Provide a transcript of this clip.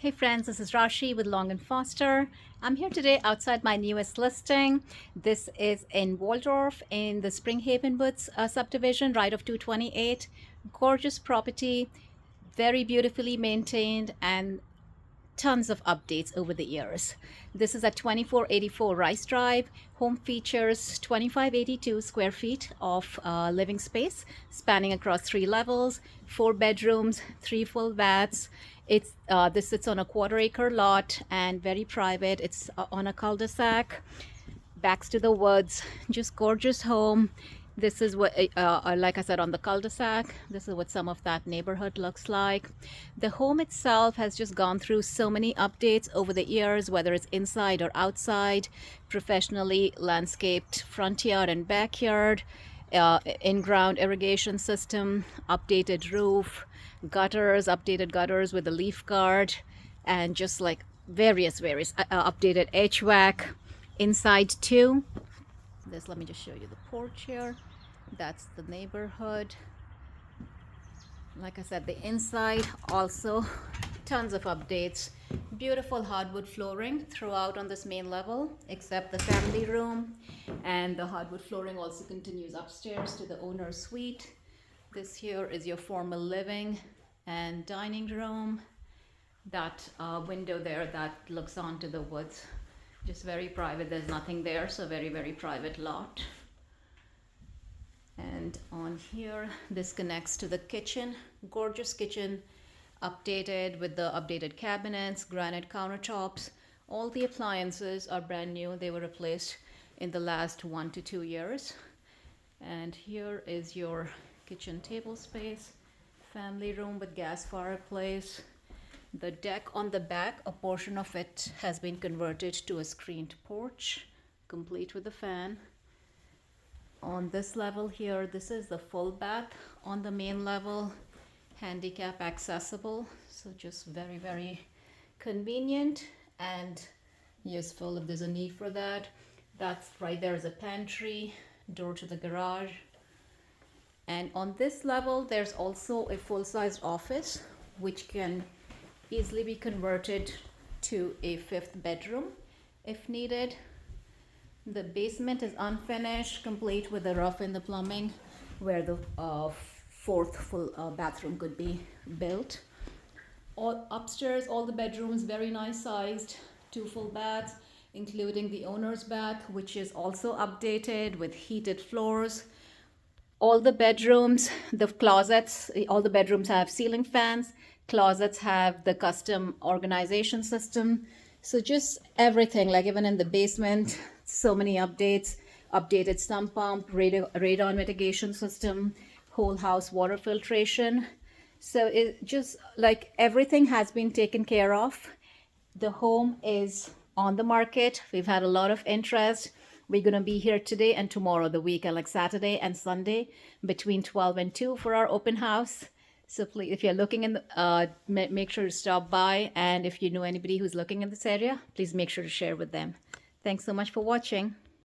Hey friends, this is Rashi with Long and Foster. I'm here today outside my newest listing. This is in Waldorf in the Spring Haven Woods subdivision, right of 228. Gorgeous property, very beautifully maintained, and tons of updates over the years. This is at 2484 Rice Drive. Home features 2582 square feet of living space spanning across 3 levels, 4 bedrooms, 3 full baths. This sits on a quarter-acre lot and very private. It's on a cul-de-sac, backs to the woods, just gorgeous home. This is what, like I said, on the cul-de-sac, this is what some of that neighborhood looks like. The home itself has just gone through so many updates over the years, whether it's inside or outside, professionally landscaped front yard and backyard, in-ground irrigation system, updated roof, gutters, updated gutters with a leaf guard, and just like various updated HVAC inside too. Let me just show you the porch here. That's the neighborhood. Like I said, the inside also tons of updates. Beautiful hardwood flooring throughout on this main level, except the family room, and the hardwood flooring also continues upstairs to the owner's suite. This here is your formal living and dining room. That window there that looks onto the woods, just very private. There's nothing there, so very private lot. And on here, this connects to the kitchen. Gorgeous kitchen, updated with the updated cabinets, granite countertops. All the appliances are brand new. They were replaced in the last 1 to 2 years. And here is your kitchen table space, family room with gas fireplace. The deck on the back, a portion of it has been converted to a screened porch, complete with a fan. On this level here, this is the full bath on the main level, handicap accessible, so just very convenient and useful if there's a need for that. That's right there is a pantry, door to the garage. And on this level, there's also a full-size office, which can easily be converted to a 5th bedroom if needed. The basement is unfinished, complete with the roof and the plumbing, where the 4th full bathroom could be built. Upstairs, all the bedrooms very nice sized, 2 full baths, including the owner's bath, which is also updated with heated floors. All the bedrooms, the closets, all the bedrooms have ceiling fans. Closets have the custom organization system. So just everything, like even in the basement, so many updates. Updated sump pump, radon mitigation system, whole house water filtration. So it just like everything has been taken care of. The home is on the market. We've had a lot of interest. We're going to be here today and tomorrow, the weekend, like Saturday and Sunday, between 12 and 2 for our open house. So please, if you're looking in make sure to stop by. And if you know anybody who's looking in this area, please make sure to share with them. Thanks so much for watching.